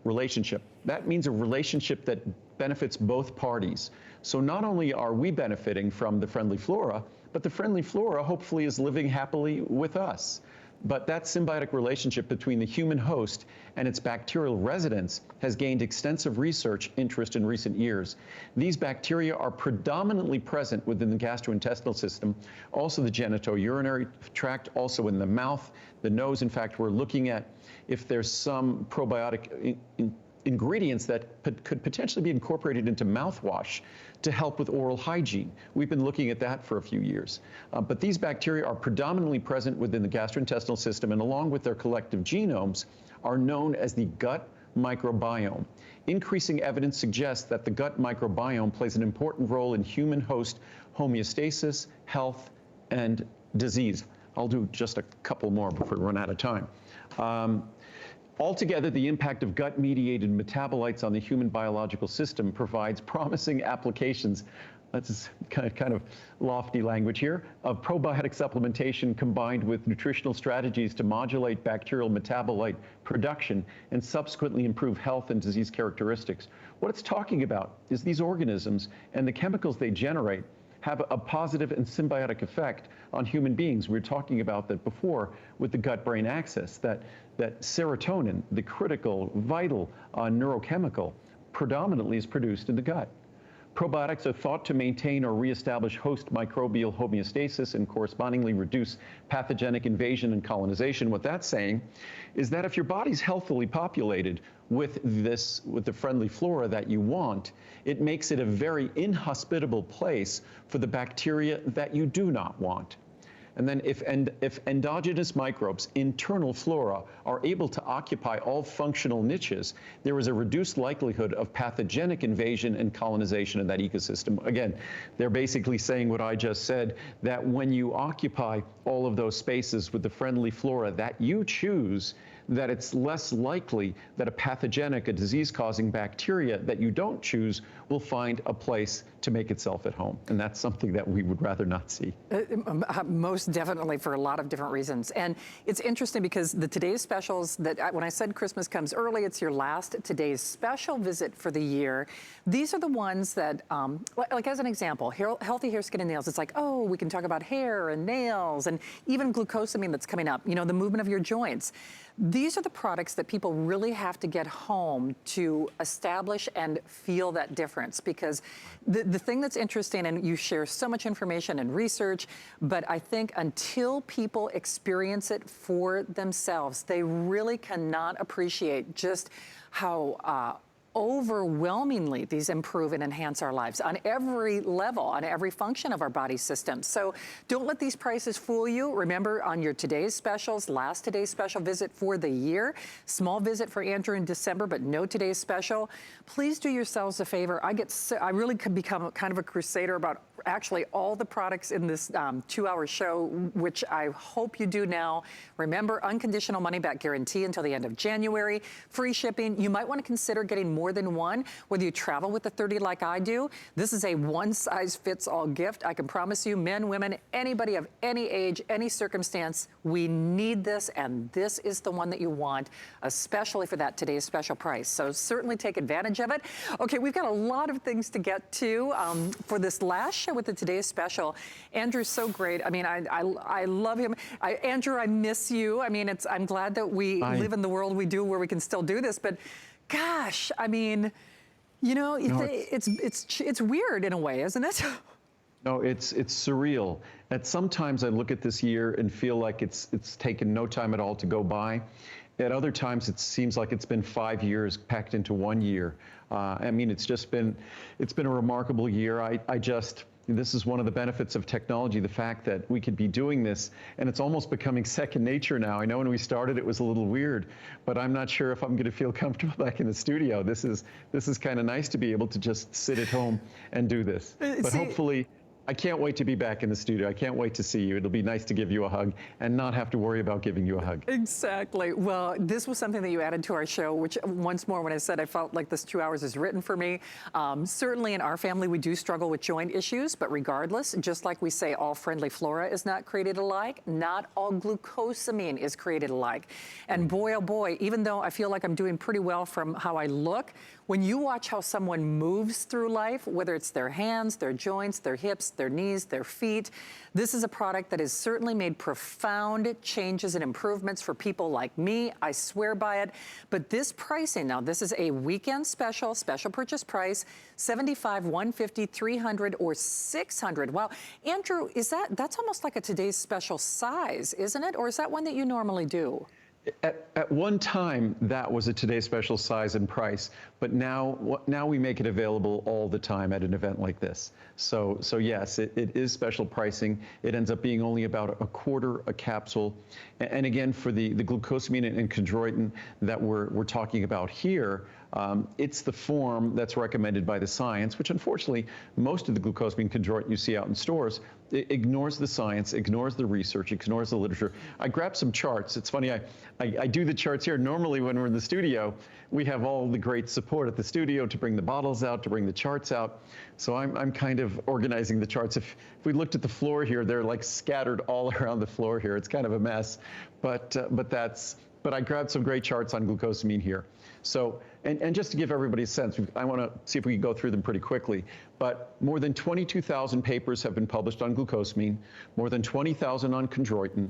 relationship, that means a relationship that benefits both parties. So not only are we benefiting from the friendly flora, but the friendly flora hopefully is living happily with us. But that symbiotic relationship between the human host and its bacterial residents has gained extensive research interest in recent years. These bacteria are predominantly present within the gastrointestinal system, also the genitourinary tract, also in the mouth, the nose. In fact, we're looking at if there's some probiotic ingredients that could potentially be incorporated into mouthwash to help with oral hygiene. We've been looking at that for a few years. But these bacteria are predominantly present within the gastrointestinal system, and along with their collective genomes, are known as the gut microbiome. Increasing evidence suggests that the gut microbiome plays an important role in human host homeostasis, health, and disease. I'll do just a couple more before we run out of time. Altogether, the impact of gut-mediated metabolites on the human biological system provides promising applications that's kind of lofty language here, of probiotic supplementation combined with nutritional strategies to modulate bacterial metabolite production and subsequently improve health and disease characteristics. What it's talking about is these organisms and the chemicals they generate have a positive and symbiotic effect on human beings. We were talking about that before with the gut-brain axis, that serotonin, the critical, vital neurochemical, predominantly is produced in the gut. Probiotics are thought to maintain or reestablish host microbial homeostasis and correspondingly reduce pathogenic invasion and colonization. What that's saying is that if your body's healthily populated with the friendly flora that you want, it makes it a very inhospitable place for the bacteria that you do not want. And then if endogenous microbes, internal flora, are able to occupy all functional niches, there is a reduced likelihood of pathogenic invasion and colonization of that ecosystem. Again, they're basically saying what I just said, that when you occupy all of those spaces with the friendly flora that you choose, that it's less likely that a disease-causing bacteria that you don't choose will find a place to make itself at home. And that's something that we would rather not see. Most definitely, for a lot of different reasons. And it's interesting because the Today's Specials, when I said Christmas comes early, it's your last Today's Special visit for the year. These are the ones that, like as an example, healthy hair, skin, and nails. It's like, oh, we can talk about hair and nails and even glucosamine that's coming up, you know, the movement of your joints. These are the products that people really have to get home to establish and feel that difference, because the thing that's interesting, and you share so much information and research, but I think until people experience it for themselves, they really cannot appreciate just how overwhelmingly these improve and enhance our lives on every level, on every function of our body system. So don't let these prices fool you. Remember, on your Today's Specials, last Today's Special visit for the year, small visit for Andrew in December, but no Today's Special. Please do yourselves a favor. I really could become kind of a crusader about actually all the products in this 2-hour show, which I hope you do now. Remember, unconditional money-back guarantee until the end of January, free shipping. You might want to consider getting more than one, whether you travel with the 30 like I do. This is a one-size-fits-all gift. I can promise you, men, women, anybody of any age, any circumstance, we need this, and this is the one that you want, especially for that Today's Special price. So certainly take advantage of it. Okay, we've got a lot of things to get to for this last show with the Today's Special. Andrew's so great. I mean, I love him. Andrew, I miss you. I mean, I'm glad that we live in the world we do where we can still do this, but gosh, I mean, you know, it's weird in a way, isn't it? No, it's surreal. At sometimes I look at this year and feel like it's taken no time at all to go by. At other times, it seems like it's been 5 years packed into 1 year. I mean, it's been a remarkable year. This is one of the benefits of technology, the fact that we could be doing this, and it's almost becoming second nature now. I know when we started it was a little weird, but I'm not sure if I'm going to feel comfortable back in the studio. This is kind of nice to be able to just sit at home and do this. But hopefully, I can't wait to be back in the studio. I can't wait to see you. It'll be nice to give you a hug and not have to worry about giving you a hug. Exactly. Well, this was something that you added to our show, which once more, when I said I felt like this 2 hours is written for me, certainly in our family, we do struggle with joint issues, but regardless, just like we say all friendly flora is not created alike, not all glucosamine is created alike. And boy, oh boy, even though I feel like I'm doing pretty well from how I look, when you watch how someone moves through life, whether it's their hands, their joints, their hips, their knees, their feet, this is a product that has certainly made profound changes and improvements for people like me. I swear by it. But this pricing now, this is a weekend special purchase price, $75, $150, $300, or $600. Wow. Andrew, that's almost like a Today's Special size, isn't it? Or is that one that you normally do? At one time, that was a Today's Special size and price, but now we make it available all the time at an event like this. So yes, it is special pricing. It ends up being only about a quarter a capsule. And again, for the glucosamine and chondroitin that we're talking about here, It's the form that's recommended by the science, which unfortunately, most of the glucosamine chondroitin you see out in stores, it ignores the science, ignores the research, ignores the literature. I grabbed some charts. It's funny, I do the charts here. Normally when we're in the studio, we have all the great support at the studio to bring the bottles out, to bring the charts out. So I'm kind of organizing the charts. If we looked at the floor here, they're like scattered all around the floor here. It's kind of a mess, but I grabbed some great charts on glucosamine here. So, and just to give everybody a sense, I want to see if we can go through them pretty quickly, but more than 22,000 papers have been published on glucosamine, more than 20,000 on chondroitin,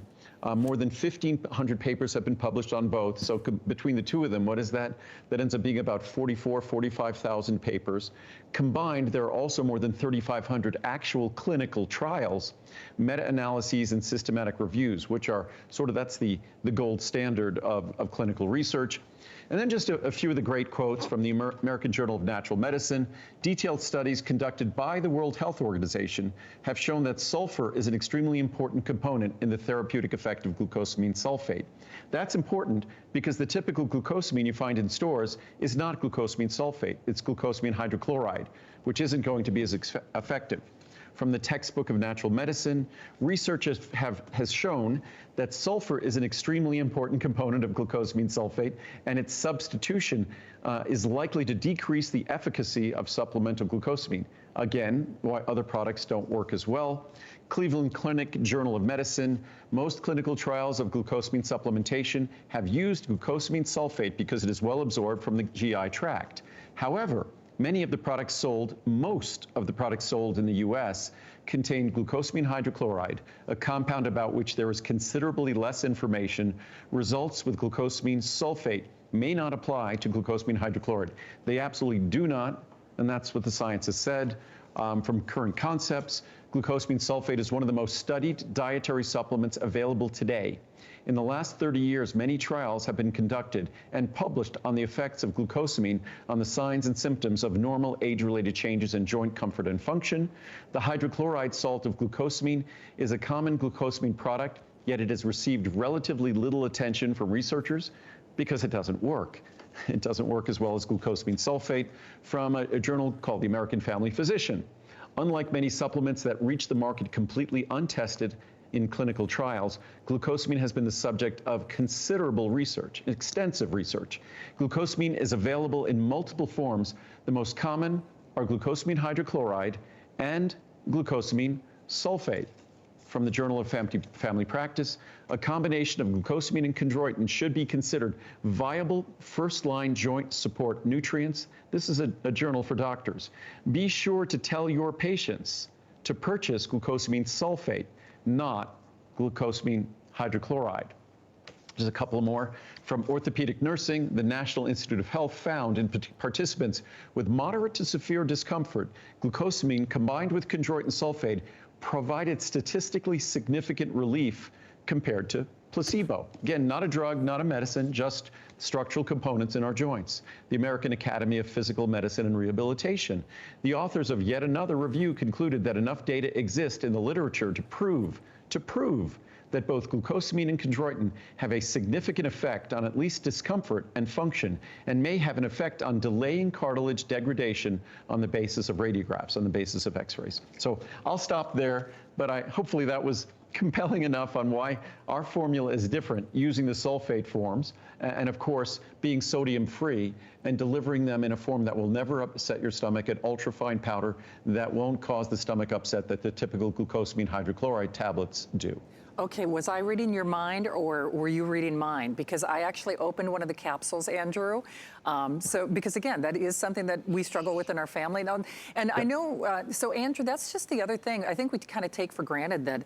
more than 1,500 papers have been published on both. So between the two of them, what is that? That ends up being about 45,000 papers. Combined, there are also more than 3,500 actual clinical trials, meta-analyses, and systematic reviews, which are sort of, that's the gold standard of clinical research. And then just a few of the great quotes from the American Journal of Natural Medicine. Detailed studies conducted by the World Health Organization have shown that sulfur is an extremely important component in the therapeutic effect of glucosamine sulfate. That's important because the typical glucosamine you find in stores is not glucosamine sulfate, it's glucosamine hydrochloride, which isn't going to be as effective. From the textbook of natural medicine, research has shown that sulfur is an extremely important component of glucosamine sulfate, and its substitution is likely to decrease the efficacy of supplemental glucosamine. Again, why other products don't work as well. Cleveland Clinic Journal of Medicine, most clinical trials of glucosamine supplementation have used glucosamine sulfate because it is well absorbed from the GI tract. However, most of the products sold in the U.S. contain glucosamine hydrochloride, a compound about which there is considerably less information. Results with glucosamine sulfate may not apply to glucosamine hydrochloride. They absolutely do not, and that's what the science has said. From current concepts, glucosamine sulfate is one of the most studied dietary supplements available today. In the last 30 years, many trials have been conducted and published on the effects of glucosamine on the signs and symptoms of normal age-related changes in joint comfort and function. The hydrochloride salt of glucosamine is a common glucosamine product, yet it has received relatively little attention from researchers because it doesn't work. It doesn't work as well as glucosamine sulfate, from a journal called the American Family Physician. Unlike many supplements that reach the market completely untested in clinical trials, glucosamine has been the subject of considerable research, extensive research. Glucosamine is available in multiple forms. The most common are glucosamine hydrochloride and glucosamine sulfate. From the Journal of Family Practice, a combination of glucosamine and chondroitin should be considered viable first-line joint support nutrients. This is a journal for doctors. Be sure to tell your patients to purchase glucosamine sulfate, not glucosamine hydrochloride. Just a couple more. From Orthopedic Nursing, the National Institute of Health found in participants with moderate to severe discomfort, glucosamine combined with chondroitin sulfate provided statistically significant relief compared to placebo. Again, not a drug, not a medicine, just structural components in our joints. The American Academy of Physical Medicine and Rehabilitation. The authors of yet another review concluded that enough data exist in the literature to prove that both glucosamine and chondroitin have a significant effect on at least discomfort and function, and may have an effect on delaying cartilage degradation on the basis of radiographs, on the basis of x-rays. So I'll stop there, but hopefully that was compelling enough on why our formula is different, using the sulfate forms, and of course being sodium free, and delivering them in a form that will never upset your stomach, at ultrafine powder that won't cause the stomach upset that the typical glucosamine hydrochloride tablets do. Okay, was I reading your mind, or were you reading mine? Because I actually opened one of the capsules, Andrew. Because again, that is something that we struggle with in our family now. And I know, so Andrew, that's just the other thing I think we kind of take for granted, that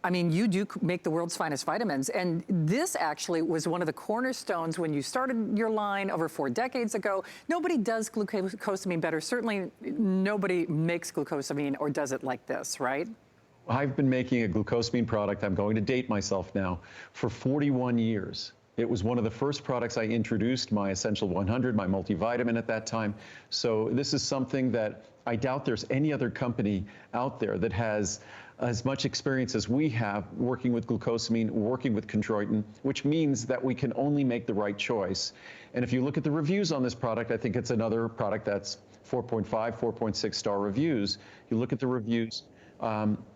I mean, you do make the world's finest vitamins, and this actually was one of the cornerstones when you started your line over 4 decades ago. Nobody does glucosamine better. Certainly nobody makes glucosamine or does it like this, right? I've been making a glucosamine product, I'm going to date myself now, for 41 years. It was one of the first products I introduced, my Essential 100, my multivitamin at that time. So this is something that I doubt there's any other company out there that has as much experience as we have working with glucosamine, working with chondroitin, which means that we can only make the right choice. And if you look at the reviews on this product, I think it's another product that's 4.5, 4.6 star reviews. You look at the reviews,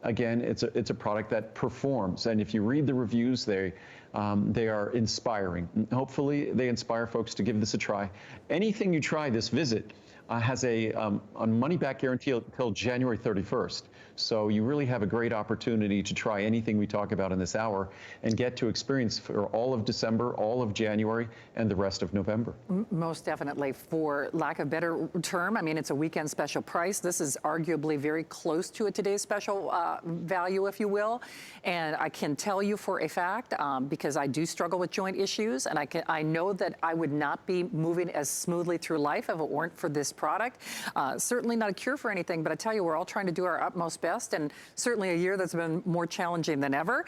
again, it's a product that performs. And if you read the reviews, they are inspiring. Hopefully, they inspire folks to give this a try. Anything you try this visit has a money-back guarantee until January 31st. So you really have a great opportunity to try anything we talk about in this hour and get to experience for all of December, all of January, and the rest of November. Most definitely. For lack of a better term, I mean, it's a weekend special price. This is arguably very close to a today's special value, if you will. And I can tell you for a fact, because I do struggle with joint issues, and I know that I would not be moving as smoothly through life if it weren't for this product. Certainly not a cure for anything, but I tell you, we're all trying to do our utmost best, and certainly a year that's been more challenging than ever.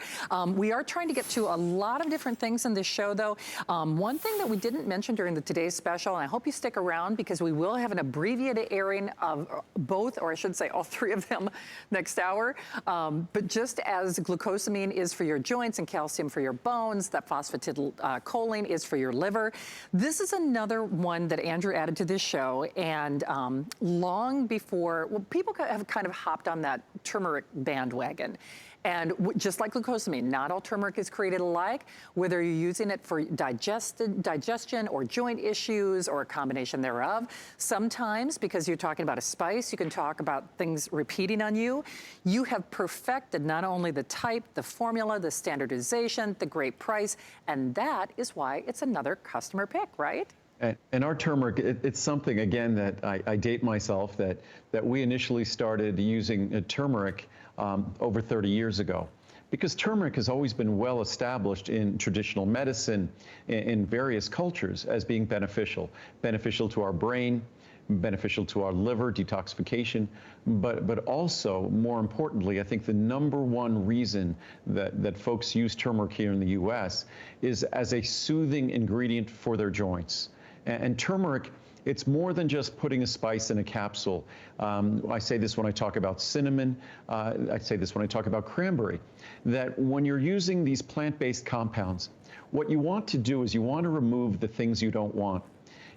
We are trying to get to a lot of different things in this show, though. One thing that we didn't mention during the today's special, and I hope you stick around because we will have an abbreviated airing of both, or I should say all three of them next hour. But just as glucosamine is for your joints and calcium for your bones, that phosphatidylcholine is for your liver. This is another one that Andrew added to this show, and long before, well, people have kind of hopped on that turmeric bandwagon. And just like glucosamine, not all turmeric is created alike, whether you're using it for digestion or joint issues or a combination thereof. Sometimes, because you're talking about a spice, you can talk about things repeating on you. You have perfected not only the type, the formula, the standardization, the great price, and that is why it's another customer pick, right? And our turmeric, it's something, again, that I date myself, that we initially started using turmeric over 30 years ago. Because turmeric has always been well established in traditional medicine, in various cultures, as being beneficial to our brain, beneficial to our liver, detoxification, but also, more importantly, I think the #1 reason that folks use turmeric here in the U.S. is as a soothing ingredient for their joints. And turmeric, it's more than just putting a spice in a capsule. I say this when I talk about cinnamon. I say this when I talk about cranberry, that when you're using these plant-based compounds, what you want to do is you want to remove the things you don't want.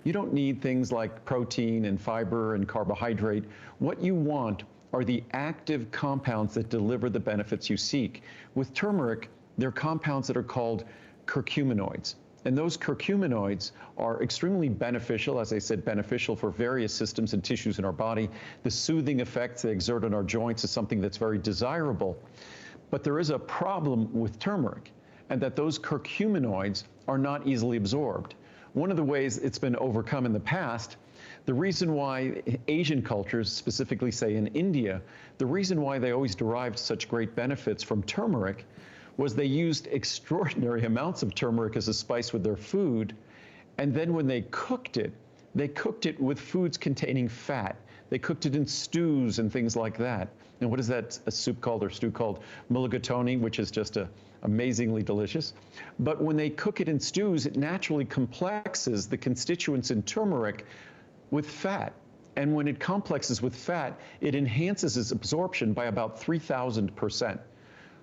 You don't need things like protein and fiber and carbohydrate. What you want are the active compounds that deliver the benefits you seek. With turmeric, there are compounds that are called curcuminoids. And those curcuminoids are extremely beneficial, as I said, beneficial for various systems and tissues in our body. The soothing effects they exert on our joints is something that's very desirable. But there is a problem with turmeric, and that those curcuminoids are not easily absorbed. One of the ways it's been overcome in the past, the reason why Asian cultures, specifically say in India, the reason why they always derived such great benefits from turmeric was they used extraordinary amounts of turmeric as a spice with their food, and then when they cooked it with foods containing fat. They cooked it in stews and things like that. And what is that a soup called or stew called? Mulligatawny, which is just amazingly delicious. But when they cook it in stews, it naturally complexes the constituents in turmeric with fat. And when it complexes with fat, it enhances its absorption by about 3,000%.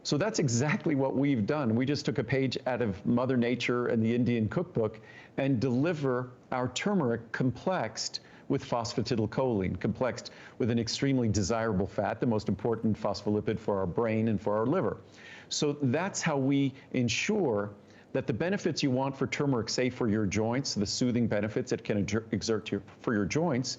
So that's exactly what we've done. We just took a page out of Mother Nature and the Indian cookbook and deliver our turmeric complexed with phosphatidylcholine, complexed with an extremely desirable fat, the most important phospholipid for our brain and for our liver. So that's how we ensure that the benefits you want for turmeric, say for your joints, the soothing benefits it can exert for your joints,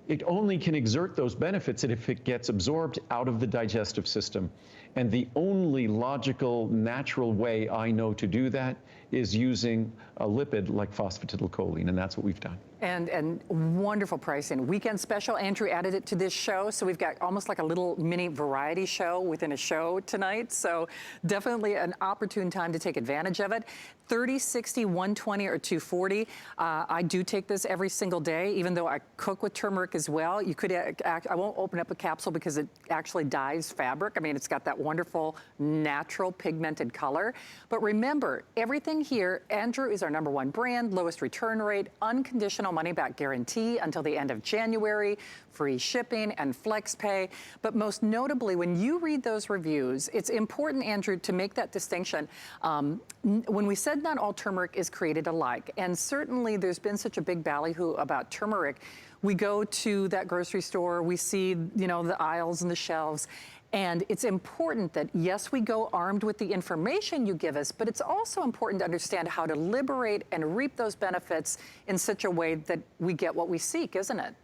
it only can exert those benefits if it gets absorbed out of the digestive system. And the only logical, natural way I know to do that is using a lipid like phosphatidylcholine, and that's what we've done. And wonderful pricing. Weekend special, Andrew added it to this show, so we've got almost like a little mini variety show within a show tonight, so definitely an opportune time to take advantage of it. 30, 60, 120, or 240. I do take this every single day, even though I cook with turmeric as well. You could, I won't open up a capsule because it actually dyes fabric. I mean, it's got that wonderful natural pigmented color. But remember, everything seeing here, Andrew is our #1 brand, lowest return rate, unconditional money-back guarantee until the end of January, free shipping and flex pay. But most notably, when you read those reviews, it's important, Andrew, to make that distinction. When we said not all turmeric is created alike, and certainly there's been such a big ballyhoo about turmeric, we go to that grocery store, we see, you know, the aisles and the shelves, and it's important that, yes, we go armed with the information you give us, but it's also important to understand how to liberate and reap those benefits in such a way that we get what we seek, isn't it?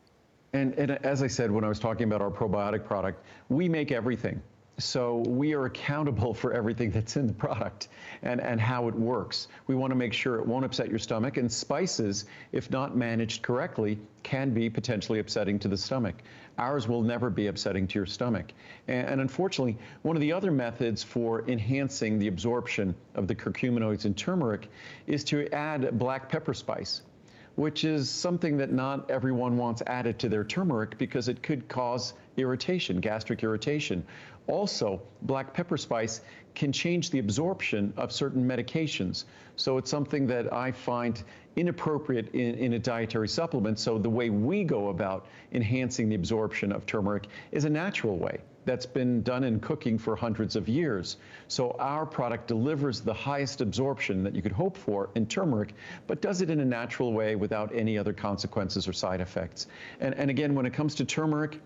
And as I said when I was talking about our probiotic product, we make everything. So we are accountable for everything that's in the product and how it works. We want to make sure it won't upset your stomach, and spices, if not managed correctly, can be potentially upsetting to the stomach. Ours will never be upsetting to your stomach. And unfortunately, one of the other methods for enhancing the absorption of the curcuminoids in turmeric is to add black pepper spice, which is something that not everyone wants added to their turmeric because it could cause irritation, gastric irritation. Also, black pepper spice can change the absorption of certain medications. So it's something that I find inappropriate in a dietary supplement. So the way we go about enhancing the absorption of turmeric is a natural way that's been done in cooking for hundreds of years. So our product delivers the highest absorption that you could hope for in turmeric, but does it in a natural way without any other consequences or side effects. And again, when it comes to turmeric,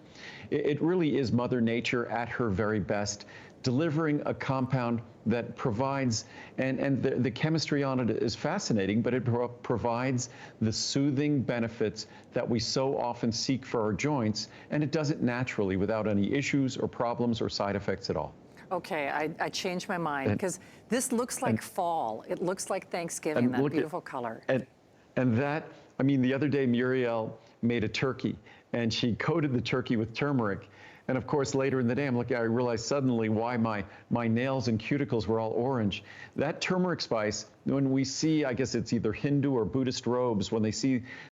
it really is Mother Nature at her very best, delivering a compound that provides, and the chemistry on it is fascinating, but it provides the soothing benefits that we so often seek for our joints, and it does it naturally without any issues or problems or side effects at all. Okay, I changed my mind because this looks like fall. It looks like Thanksgiving, that beautiful color. And that, I mean, the other day Muriel made a turkey, and she coated the turkey with turmeric. And of course, later in the day, I realized suddenly why my nails and cuticles were all orange. That turmeric spice, when we see, I guess it's either Hindu or Buddhist robes, when they see